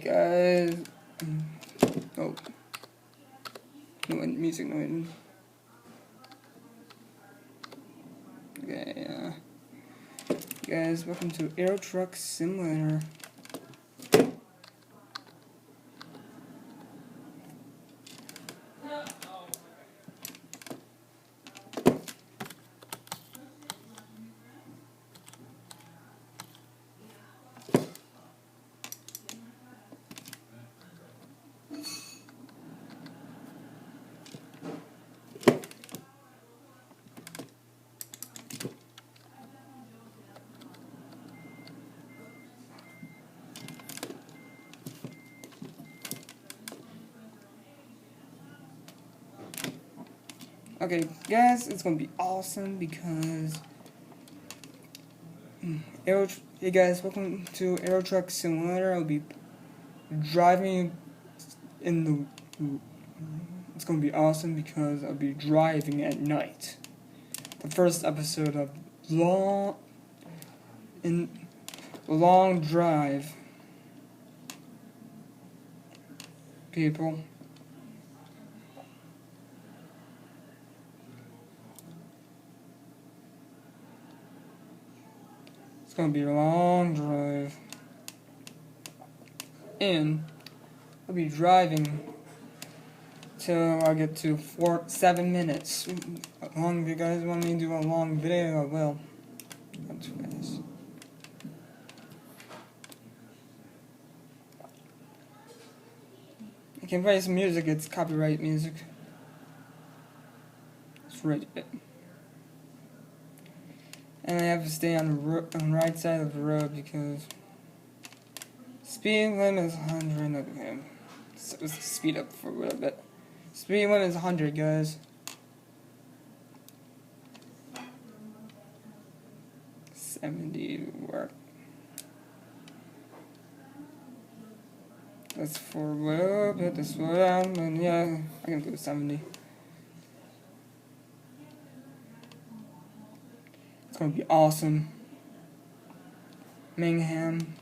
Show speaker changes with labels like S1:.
S1: guys. Oh, no music noise. Okay, guys, welcome to Aero Truck Simulator. Okay, guys, it's gonna be awesome because hey guys, welcome to Aero Truck Simulator. I'll be driving in the. It's gonna be awesome because I'll be driving at night. The first episode of long drive, people. It's gonna be a long drive, and I'll be driving till I get to 7 minutes. How long if you guys want me to do a long video, I will. That's nice. I can play some music. It's copyright music. It's right. And I have to stay on the right side of the road because speed limit is 100. Okay, so let's speed up for a little bit. Speed limit is 100, guys. 70 work. That's for a little bit to slow down, and yeah, I can do 70. It's gonna be awesome. Mayhem.